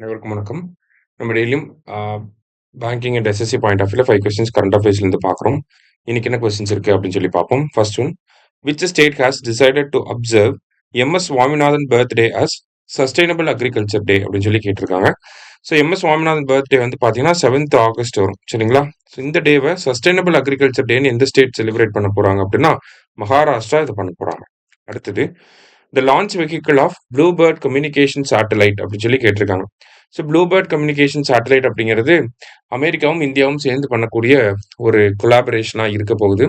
அனைவருக்கும் வணக்கம். நம்ம டெய்லியும் banking and SSC point of வியூல 5 கொஸ்டின்ஸ் கரண்ட் அஃபேர்ஸ்லேருந்து பார்க்குறோம். இன்னைக்கு என்ன கொஸ்டின்ஸ் இருக்கு அப்படின்னு சொல்லி பார்ப்போம். First one, which state has decided to observe M S Swaminathan birthday as sustainable agriculture day அப்படின்னு சொல்லி கேட்டிருக்காங்க. ஸோ எம்எஸ் சுவாமிநாதன் பர்த்டே வந்து பார்த்தீங்கன்னா 7th ஆகஸ்ட் வரும், சரிங்களா? ஸோ இந்த டேவை சஸ்டைனபிள் அக்ரிகல்ச்சர் டேன்னு எந்த ஸ்டேட் செலிப்ரேட் பண்ண போறாங்க அப்படின்னா மகாராஷ்டிரா இதை பண்ண போறாங்க. அடுத்தது, the launch vehicle of BlueBird communication satellite அப்படின்னு சொல்லி கேட்டிருக்காங்க. ஸோ ப்ளூபேர்ட் கம்யூனிகேஷன் சேட்டலைட் அப்படிங்கிறது அமெரிக்காவும் இந்தியாவும் சேர்ந்து பண்ணக்கூடிய ஒரு கொலாபரேஷனாக இருக்க போகுது.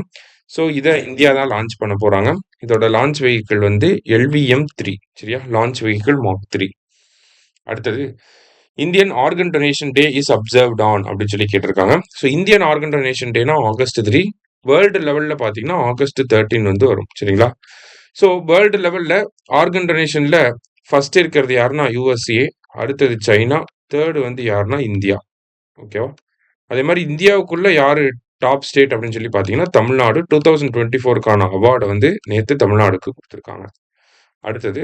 ஸோ இதை இந்தியா தான் லான்ச் பண்ண போறாங்க. இதோட லான்ச் வெஹிக்கிள் வந்து LVM-3, சரியா? Launch vehicle mark 3. அடுத்தது, Indian organ donation day is observed on அப்படின்னு சொல்லி கேட்டிருக்காங்க. ஸோ இந்தியன் ஆர்கன் டொனேஷன் டேனா ஆகஸ்ட் 3, வேர்ல்டு லெவலில் பார்த்தீங்கன்னா ஆகஸ்ட் 13 வந்து வரும், சரிங்களா? ஸோ வேர்ல்டு லெவலில் ஆர்கன் டொனேஷனில் ஃபர்ஸ்ட் இருக்கிறது யாருன்னா USA, அடுத்தது சைனா, தேர்டு வந்து யாருன்னா இந்தியா. ஓகேவா? அதே மாதிரி இந்தியாவுக்குள்ள யாரு டாப் ஸ்டேட் அப்படின்னு சொல்லி பார்த்தீங்கன்னா தமிழ்நாடு. 2024க்கான அவார்டை வந்து நேற்று தமிழ்நாடுக்கு கொடுத்துருக்காங்க. அடுத்தது,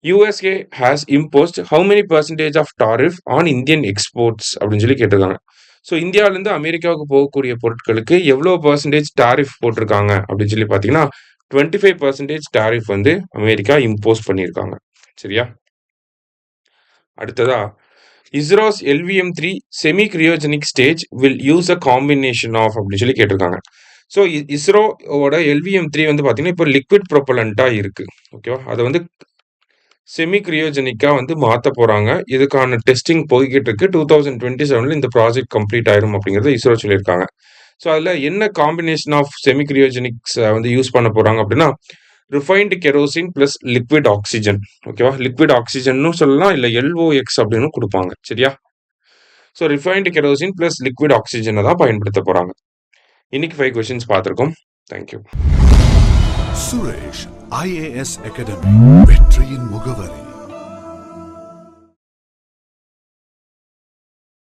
USA has imposed how many percentage of tariff on Indian exports அப்படின்னு சொல்லி கேட்டிருக்காங்க. ஸோ இந்தியாவிலேருந்து அமெரிக்காவுக்கு போகக்கூடிய பொருட்களுக்கு எவ்வளோ பர்சன்டேஜ் டாரிஃப் போட்டிருக்காங்க அப்படின்னு சொல்லி பார்த்தீங்கன்னா 25% டாரிஃப் வந்து அமெரிக்கா இம்போஸ் பண்ணியிருக்காங்க, சரியா? அடுத்ததா, ISRO's LVM-3 semi cryogenic stage will use a combination of அப்படின்னு சொல்லி கேட்டிருக்காங்க. ஸோ இஸ்ரோவோட LVM-3 வந்து பார்த்தீங்கன்னா இப்போ லிக்விட் ப்ரொப்பலண்ட்டாக இருக்கு, ஓகேவா? அதை வந்து செமி கிரியோஜெனிக்காக வந்து மாற்ற போகிறாங்க. இதுக்கான டெஸ்டிங் போய்கிட்டு இருக்கு. 2027 இந்த ப்ராஜெக்ட் கம்ப்ளீட் ஆயிரும் அப்படிங்கிறத இஸ்ரோ சொல்லியிருக்காங்க. ஸோ அதில் என்ன காம்பினேஷன் ஆஃப் செமி கிரியோஜெனிக்ஸ் வந்து யூஸ் பண்ண போகிறாங்க அப்படின்னா refined kerosene plus liquid oxygen, ஓகேவா? லிக்விட் ஆக்சிஜன்னு சொல்லலாம், இல்லை LOX அப்படின்னு கொடுப்பாங்க, சரியா? So refined kerosene plus liquid ஆக்சிஜனை தான் பயன்படுத்த போகிறாங்க. இன்னைக்கு 5 கொஸ்டின்ஸ் பார்த்துருக்கோம். தேங்க்யூ. சுரேஷ் IAS அகாடமி, வெற்றியின் முகவரி.